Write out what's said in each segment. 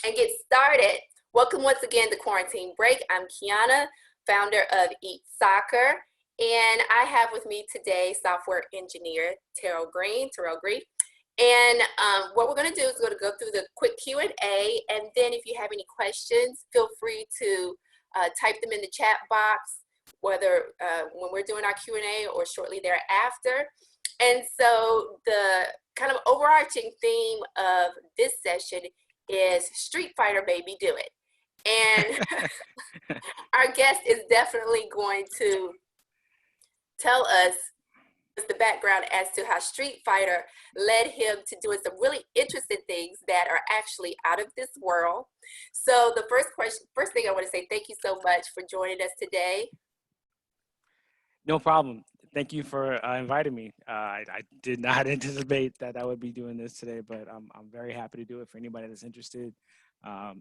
and get started. Welcome once again to Quarantine Break. I'm Kiana, founder of Eat Soccer, and I have with me today software engineer Terrell Green. And what we're going to do is we're going to go through the quick Q&A, and then if you have any questions, feel free to type them in the chat box, whether when we're doing our Q&A or shortly thereafter. And so the kind of overarching theme of this session is Street Fighter Baby Do It. And our guest is definitely going to tell us the background as to how Street Fighter led him to doing some really interesting things that are actually out of this world. So the first thing I want to say, thank you so much for joining us today. No problem. Thank you for inviting me. I did not anticipate that I would be doing this today, but I'm very happy to do it for anybody that's interested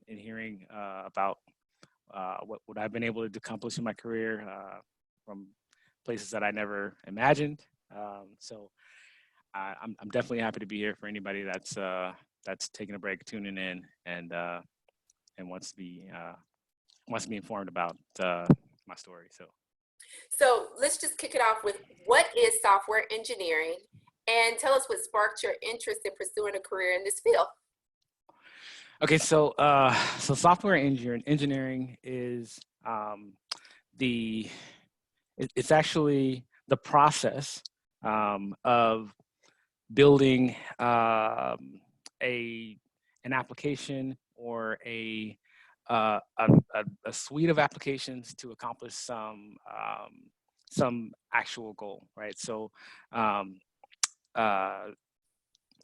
in hearing about what I've been able to accomplish in my career from places that I never imagined. So I'm definitely happy to be here for anybody that's taking a break, tuning in, and wants to be informed about my story. So let's just kick it off with, what is software engineering, and tell us what sparked your interest in pursuing a career in this field. Okay, so software engineering is it's actually the process of building an application or a suite of applications to accomplish some actual goal, right? So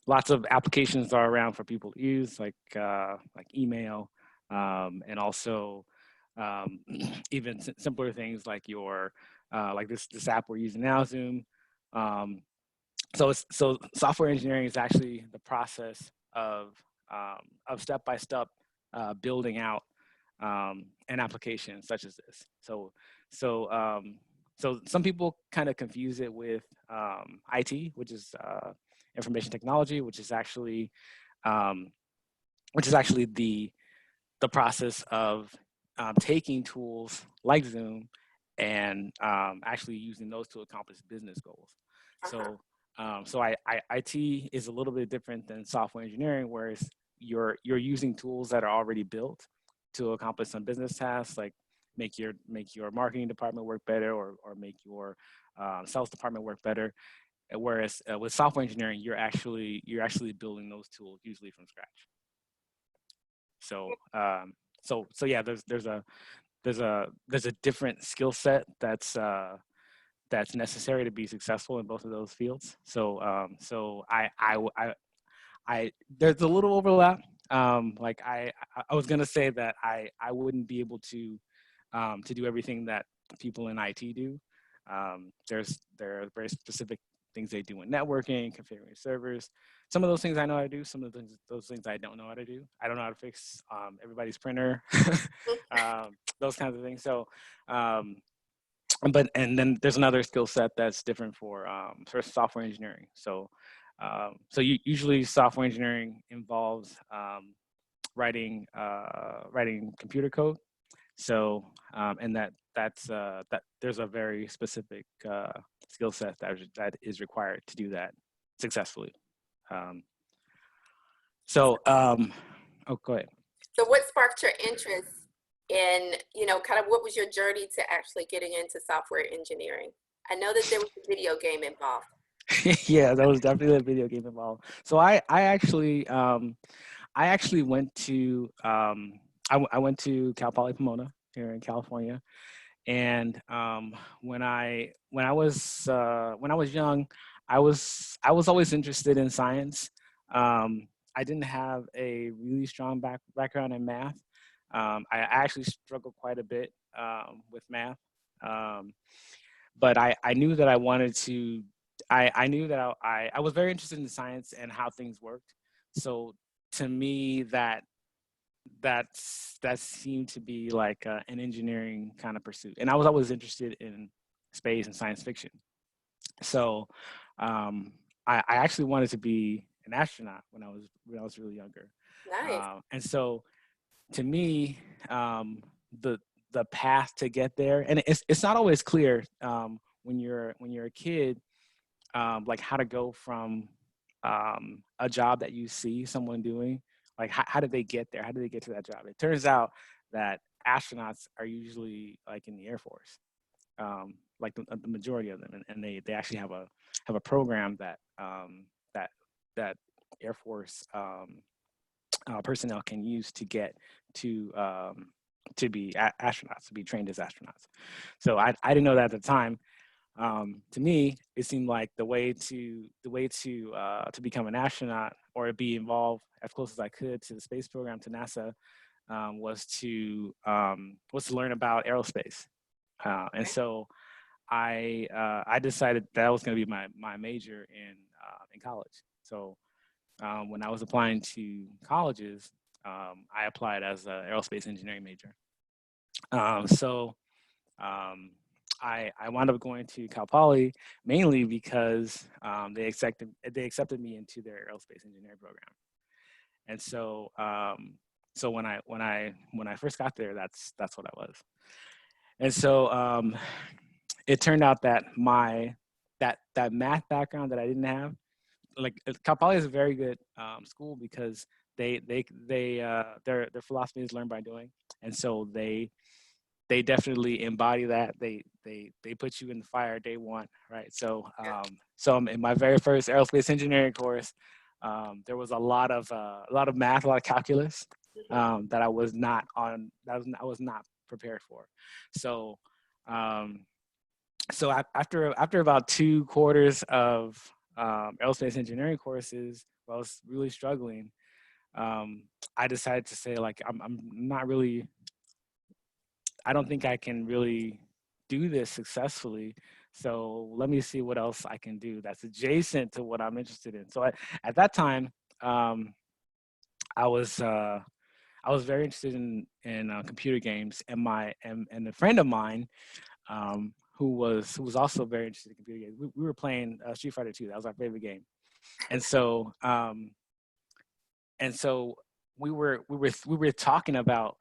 lots of applications are around for people to use, like email, and also even simpler things like your like this app we're using now, Zoom. So software engineering is actually the process of step-by-step building out an application such as this. So some people kind of confuse it with IT, which is information technology, which is actually the process of taking tools like Zoom and actually using those to accomplish business goals. So IT is a little bit different than software engineering, whereas you're using tools that are already built to accomplish some business tasks, like make your marketing department work better, or make your sales department work better. Whereas with software engineering, you're actually building those tools usually from scratch. So yeah, there's a different skill set that's necessary to be successful in both of those fields. So I there's a little overlap. Like I was gonna say that I wouldn't be able to do everything that people in IT do. There are very specific things they do in networking, configuring servers. Some of those things I know how to do. Some of those things I don't know how to do. I don't know how to fix everybody's printer, those kinds of things. So, and then there's another skill set that's different for software engineering. So, usually software engineering involves writing computer code. So, and that's there's a very specific skill set that is required to do that successfully. Oh, go ahead. So what sparked your interest in, kind of what was your journey to actually getting into software engineering? I know that there was a video game involved. Yeah, there was definitely a video game involved. So I actually went to I went to Cal Poly Pomona here in California, and when I was young, I was always interested in science. I didn't have a really strong background in math. I actually struggled quite a bit with math, but I knew that I wanted to. I knew that I was very interested in science and how things worked. So to me, that seemed to be like an engineering kind of pursuit, and I was always interested in space and science fiction. So I actually wanted to be an astronaut when I was really younger. Nice. And so to me, the the path to get there, and it's not always clear when you're a kid, like how to go from a job that you see someone doing, like how did they get there? How did they get to that job? It turns out that astronauts are usually like in the Air Force, like the majority of them, and they actually have a program that that that Air Force personnel can use to get to be astronauts, to be trained as astronauts. So I didn't know that at the time. To me, it seemed like the way to become an astronaut or be involved as close as I could to the space program, to NASA, was to learn about aerospace. And Okay. so I decided that was going to be my major in college. So when I was applying to colleges, I applied as an aerospace engineering major. So I wound up going to Cal Poly mainly because they accepted me into their aerospace engineering program. And so when I first got there, that's what I was. And so it turned out that that math background that I didn't have, like Cal Poly is a very good school because their philosophy is learn by doing, and so they definitely embody that. They put you in the fire day one, right? So Yeah. in my very first aerospace engineering course, there was a lot of math, a lot of calculus Hmm. that I was not on. I was not prepared for. So um, after about 2 quarters of aerospace engineering courses, where I was really struggling, um, I decided to say like I'm not really. I don't think I can really do this successfully. So let me see what else I can do that's adjacent to what I'm interested in. So at that time, um, I was uh, I was very interested in computer games, and a friend of mine who was also very interested in computer games. We were playing Street Fighter 2. That was our favorite game, and so we were talking about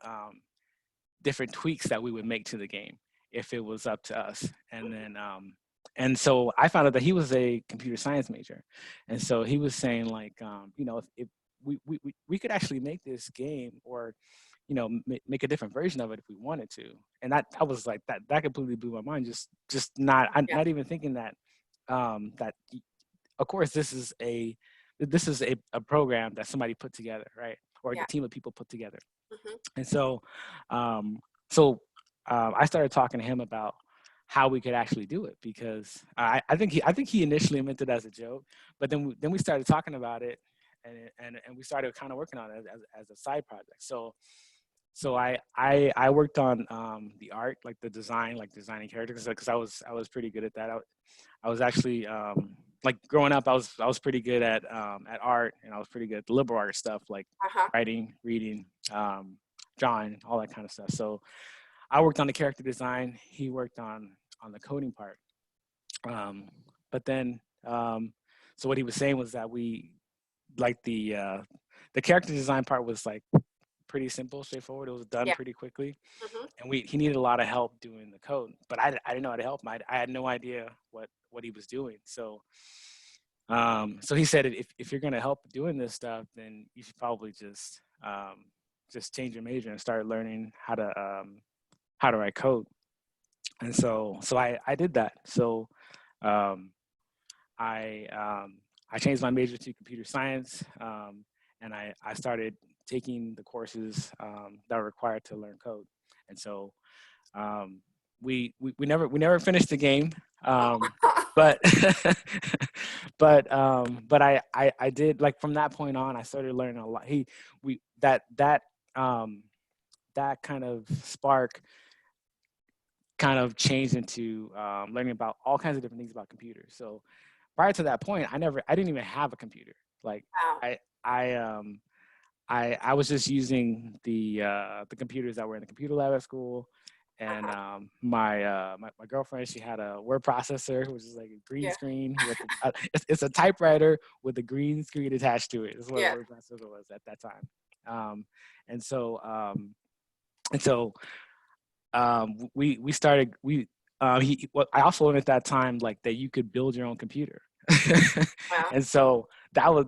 different tweaks that we would make to the game if it was up to us. And so I found out that he was a computer science major, and so he was saying like, if we could actually make this game, or make a different version of it if we wanted to. And that was like that completely blew my mind. Just not I'm Yeah. not even thinking that that of course this is a program that somebody put together, right, or a Yeah. team of people put together. Hmm. And um, so I started talking to him about how we could actually do it, because I think he initially meant it as a joke, but then we started talking about it, and we started kind of working on it as a side project. So I worked on the art, like the design, like designing characters, because I was pretty good at that. I was actually like growing up, I was pretty good at art, and I was pretty good at the liberal art stuff, like Uh-huh. writing, reading, drawing, all that kind of stuff. So I worked on the character design. He worked on the coding part. Um, but then, so what he was saying was that we like the character design part was like pretty simple, straightforward. It was done Yeah. pretty quickly, Hmm. and he needed a lot of help doing the code. But I didn't know how to help him. I had no idea what he was doing. So he said, if you're gonna help doing this stuff, then you should probably just change your major and start learning how to write code. And so I did that. So um, I changed my major to computer science, and I started taking the courses that were required to learn code. And so um, we never finished the game, Oh. but but I did, like, from that point on I started learning a lot. He we um, that kind of spark kind of changed into learning about all kinds of different things about computers. So prior to that point, I didn't even have a computer. Like Wow. I I um I was just using the computers that were in the computer lab at school, and Uh-huh. my girlfriend, she had a word processor, which is like a green Yeah. screen with it's a typewriter with a green screen attached to it. Is what a Yeah. word processor was at that time. Um, and so and so we started well, I also learned at that time like that you could build your own computer. Wow. And so that was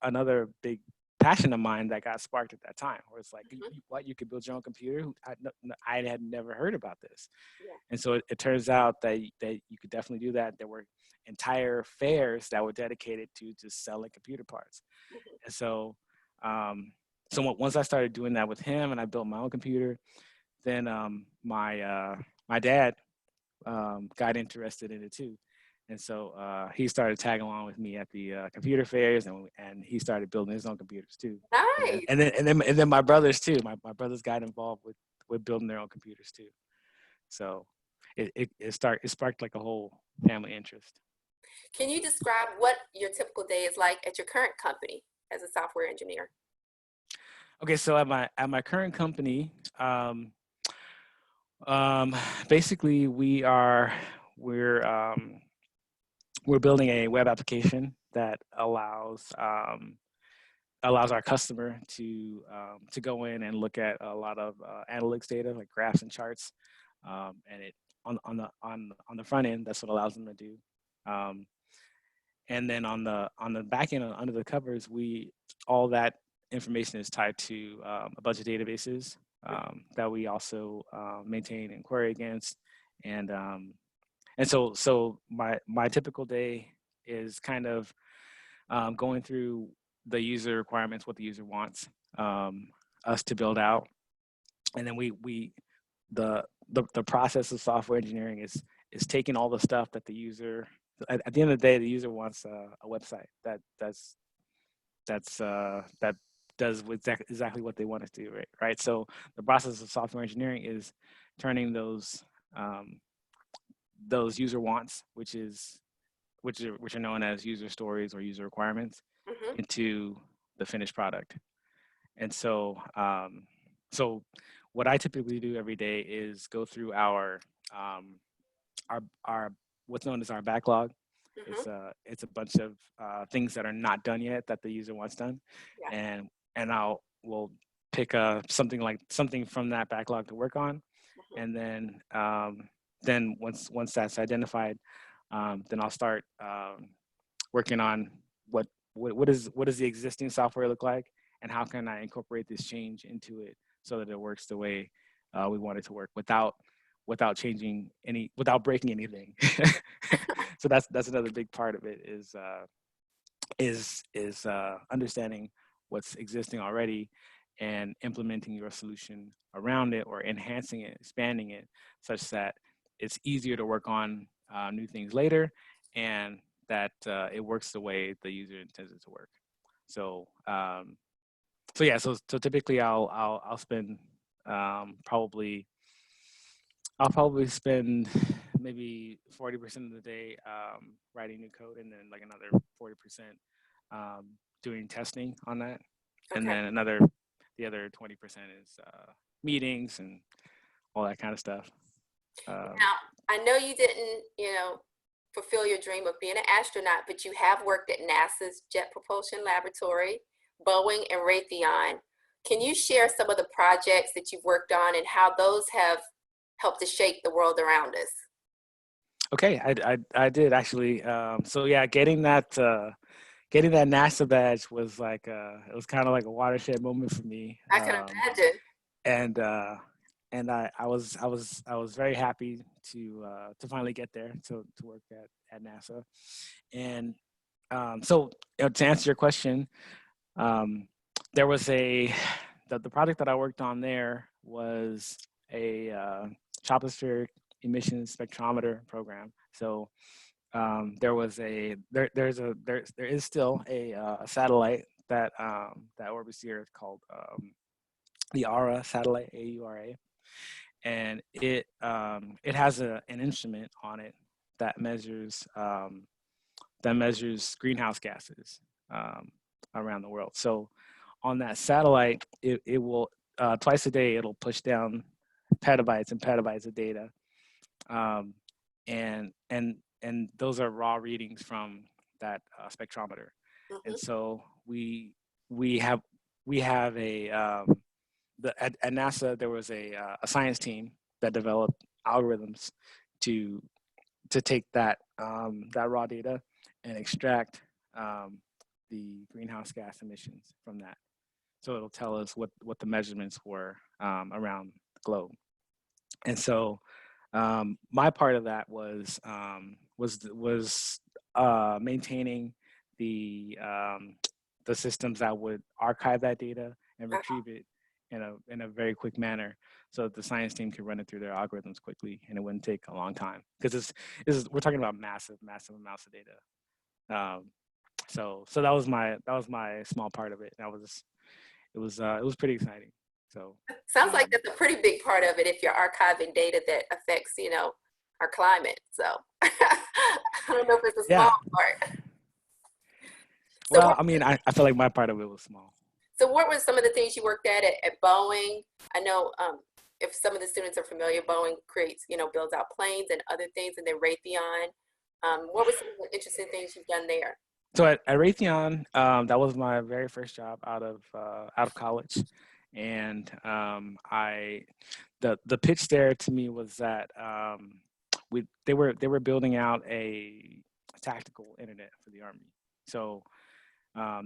another big passion of mine that got sparked at that time, where it's like, Mhm. what, you could build your own computer? I had never heard about this. Yeah. And so it turns out that you could definitely do that. There were entire fairs that were dedicated to just selling computer parts. Mhm. And so once I started doing that with him and I built my own computer, then my dad got interested in it too. And so he started tagging along with me at the computer fairs, and he started building his own computers too. And then Nice. my brothers too. My brothers got involved with building their own computers too. So it sparked like a whole family interest. Can you describe what your typical day is like at your current company as a software engineer? Okay, so at my current company, um, basically we're building a web application that allows our customer to go in and look at a lot of analytics data like graphs and charts, and it on the front end, that's what allows them to do. Um, and then on the back end, under the covers, we all that information is tied to a bunch of databases that we also maintain and query against. And um, and so my typical day is kind of going through the user requirements, what the user wants um, us to build out, and then the process of software engineering is taking all the stuff that the user, at the end of the day, the user wants a website that does exactly what they want it to do, right? So the process of software engineering is turning um, those user wants, which are known as user stories or user requirements, Hmm. into the finished product. And so what I typically do every day is go through um, our what's known as our backlog. Hmm. It's a bunch of things that are not done yet that the user wants done, Yeah. and we'll pick something from that backlog to work on, Hmm. and then once that's identified, then I'll start working on what does the existing software look like, and how can I incorporate this change into it so that it works the way we want it to work without breaking anything. So that's another big part of it is understanding what's existing already and implementing your solution around it, or enhancing it, expanding it, such that it's easier to work on new things later, and that it works the way the user intends it to work. So yeah, so typically I'll spend probably I'll probably spend maybe 40% of the day writing new code, and then like another 40% doing testing on that, and Okay. then the other 20% is meetings and all that kind of stuff. Um, Now, I know you didn't, fulfill your dream of being an astronaut, but you have worked at NASA's Jet Propulsion Laboratory, Boeing, and Raytheon. Can you share some of the projects that you've worked on and how those have helped to shape the world around us? okay, I did actually. So yeah, getting that NASA badge was like it was kind of like a watershed moment for me. I can imagine. And I was very happy to finally get there to work at NASA. And so to answer your question, um, there was the project that I worked on there was a tropospheric emission spectrometer program. So there is still a satellite that orbits the Earth called the AURA satellite, AURA, and it has an instrument on it that measures greenhouse gases um, around the world. So on that satellite, it will twice a day it'll push down petabytes and petabytes of data, um, and those are raw readings from that spectrometer. And Hmm. so we have we have at NASA there was a science team that developed algorithms to take that raw data and extract the greenhouse gas emissions from that. So it'll tell us what the measurements were around the globe. And so my part of that was maintaining the systems that would archive that data and retrieve it in a very quick manner, so that the science team could run it through their algorithms quickly, and it wouldn't take a long time, because we're talking about massive amounts of data. So that was my small part of it. It was pretty exciting. So Sounds like that's a pretty big part of it if you're archiving data that affects, our climate. So I don't know if it's a small yeah. part. So Well, I mean, I feel like my part of it was small. so what were some of the things you worked at Boeing? I know if some of the students are familiar, Boeing creates, builds out planes and other things, and then Raytheon. What were some of the interesting things you've done there? So at Raytheon, that was my very first job out of college, and the pitch there to me was that they were building out a tactical internet for the Army. So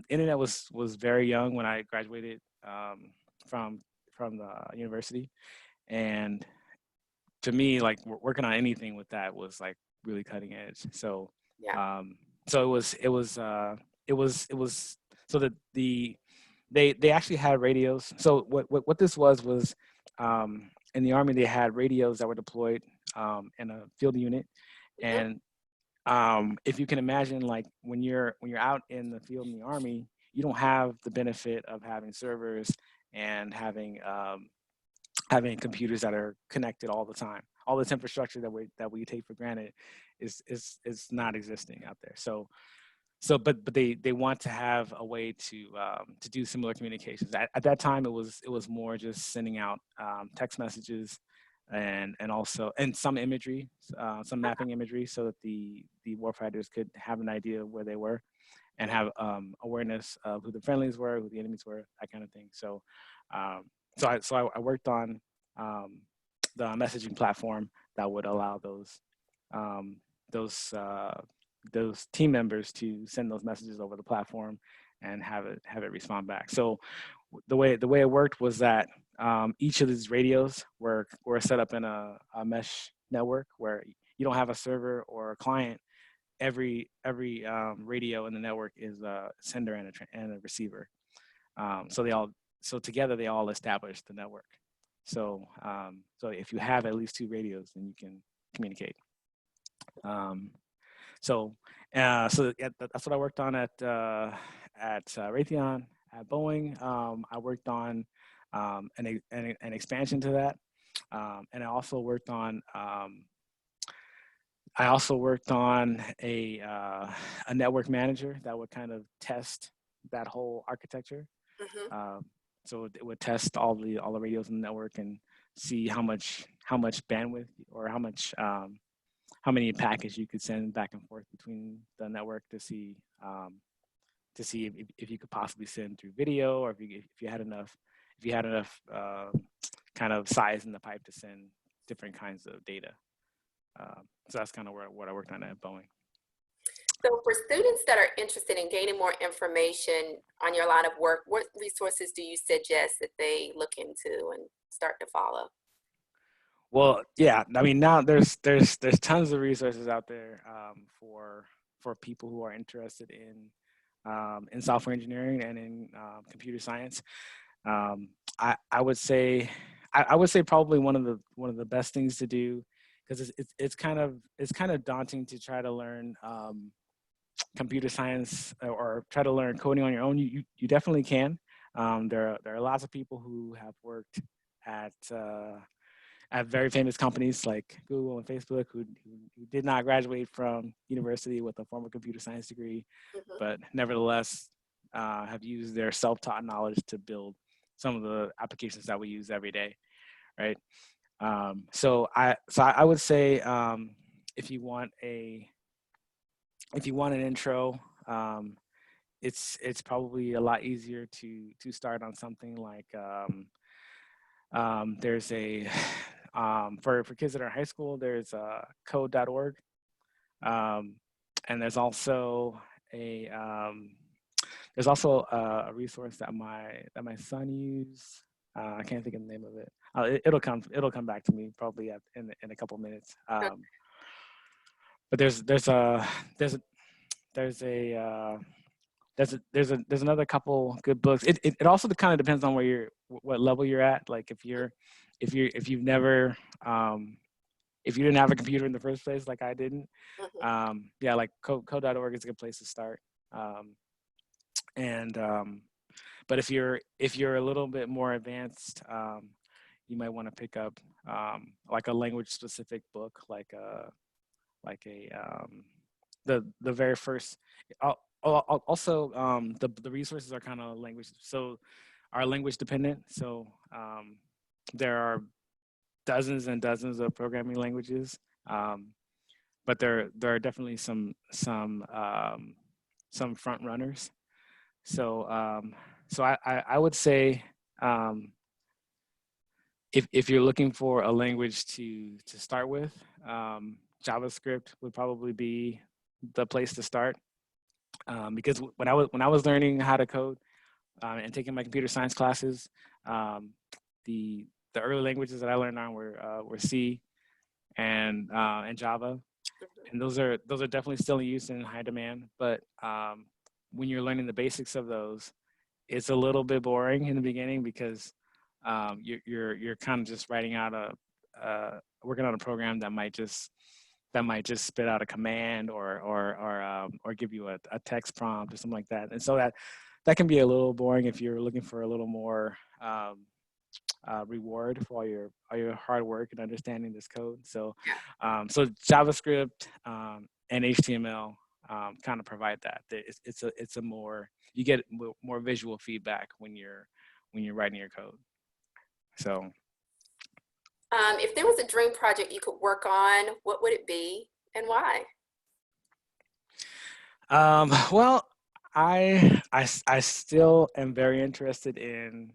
internet was very young when I graduated from the university, and to me, like, working on anything with that was like really cutting edge. So Yeah. so it was so that they actually had radios. So what this was in the Army, they had radios that were deployed in a field unit, Hmm. and if you can imagine, like, when you're out in the field in the Army, you don't have the benefit of having servers and having computers that are connected all the time. All this infrastructure that we take for granted is not existing out there. But they want to have a way to do similar communications. At that time, it was more just sending out text messages and also some imagery, some mapping imagery, so that the warfighters could have an idea of where they were and have awareness of who the friendlies were, who the enemies were, that kind of thing. I worked on the messaging platform that would allow um, those uh, those team members to send those messages over the platform and have it respond back. So the way it worked was that each of these radios were set up in a mesh network where you don't have a server or a client. Every radio in the network is a sender and a receiver. So together they all establish the network. So if you have at least two radios, then you can communicate. Um, yeah, that's what I worked on at Raytheon. At Boeing, I worked on an expansion to that, and I also worked on a network manager that would kind of test that whole architecture. Hmm. So it would test all the radios in the network and see how much bandwidth, or how many packets you could send back and forth between the network, to see if you could possibly send through video, or if you had enough kind of size in the pipe to send different kinds of data. So that's kind of what I worked on at Boeing. So for students that are interested in gaining more information on your line of work, what resources do you suggest that they look into and start to follow? Well, yeah, I mean, now there's tons of resources out there for people who are interested in software engineering and in computer science. I would say probably one of the best things to do, because it's kind of daunting to try to learn computer science, or try to learn coding on your own. You definitely can. There are lots of people who have worked at very famous companies like Google and Facebook who did not graduate from university with a formal computer science degree, Hmm. but nevertheless have used their self-taught knowledge to build some of the applications that we use every day, right? So I would say, if you want an intro, it's probably a lot easier to start on something like there's a for kids that are in high school, there's code.org, um, and a there's also a resource that my son used. I can't think of the name of it. It'll come back to me probably in a couple minutes. But there's a there's a there's another couple good books. It also kind of depends on what level you're at. Like if you've never if you didn't have a computer in the first place, like I didn't, yeah, like code.org is a good place to start. And but if you're a little bit more advanced, you might want to pick up like a language specific book, like a the very first. Also, the resources are kind of are language dependent. So there are dozens and dozens of programming languages, but there are definitely some front runners. So I would say if you're looking for a language to start with, JavaScript would probably be the place to start, because when I was learning how to code and taking my computer science classes, the early languages that I learned on were C and Java, and those are definitely still in use and in high demand. But when you're learning the basics of those, it's a little bit boring in the beginning because you're kind of just writing out working on a program that might just spit out a command or give you a text prompt or something like that. And so that can be a little boring if you're looking for a little more reward for all your hard work and understanding this code. So so JavaScript and HTML kind of provide that. It's a more, you get more visual feedback when you're writing your code. So if there was a dream project you could work on, what would it be and why? Well, I still am very interested in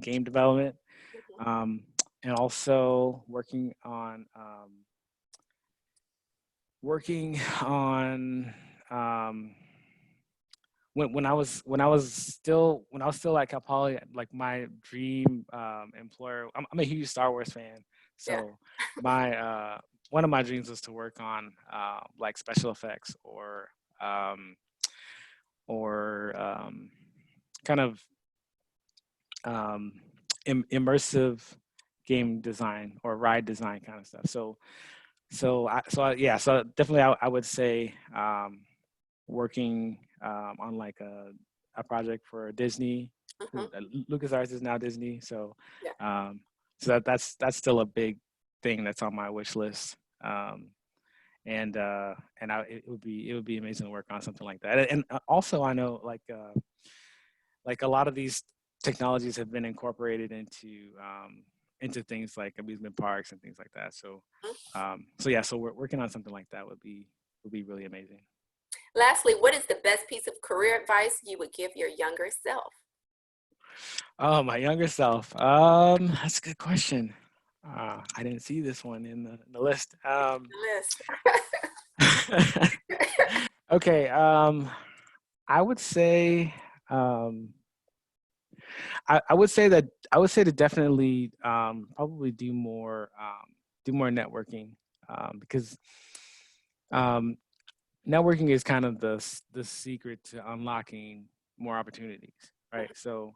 game development, and also working on when I was still at Cal Poly, like my dream employer. I'm a huge Star Wars fan, so my one of my dreams was to work on like special effects or kind of immersive game design or ride design kind of stuff. So definitely I would say working on like a project for Disney. LucasArts is now Disney, so that's still a big thing that's on my wish list. It would be amazing to work on something like that. And also I know like a lot of these technologies have been incorporated into things like amusement parks and things like that. So so we're working on something like that would be really amazing. Lastly, what is the best piece of career advice you would give your younger self? Oh, my younger self. That's a good question. I didn't see this one in the list. Okay. I would say I would say to definitely probably do more networking, because networking is kind of the secret to unlocking more opportunities, right? So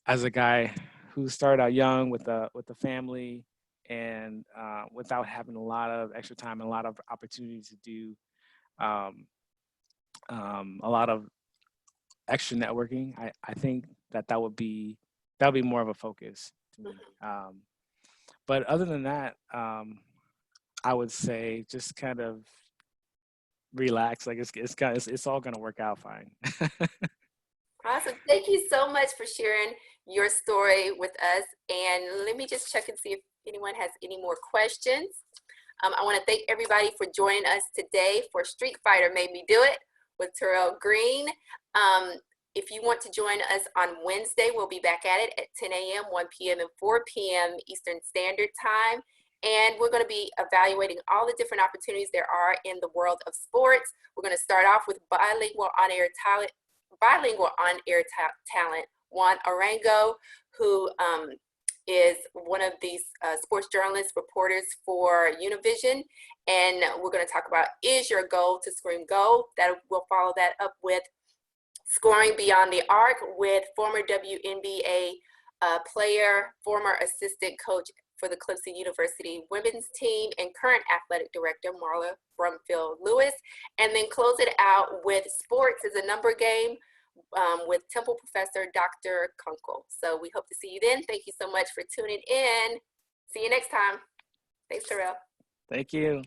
as a guy who started out young with a family and without having a lot of extra time and a lot of opportunities to do a lot of extra networking, I think that would be more of a focus to me. But other than that, I would say just kind of relax. Like it's all gonna work out fine. Awesome. Thank you so much for sharing your story with us. And let me just check and see if anyone has any more questions. I want to thank everybody for joining us today for Street Fighter Made Me Do It. with Terrell Green. If you want to join us on Wednesday, we'll be back at it at 10 a.m., 1 p.m., and 4 p.m. Eastern Standard Time. And we're going to be evaluating all the different opportunities there are in the world of sports. We're going to start off with bilingual on-air talent, Juan Arango, who is one of these sports journalists, reporters for Univision. And we're going to talk about, is your goal to scream goal? That we'll follow that up with Scoring Beyond the Arc with former WNBA player, former assistant coach for the Clemson University women's team, and current athletic director, Marla Brumfield Lewis. And then close it out with Sports is a Number Game with Temple professor, Dr. Kunkel. So we hope to see you then. Thank you so much for tuning in. See you next time. Thanks, Terrell. Thank you.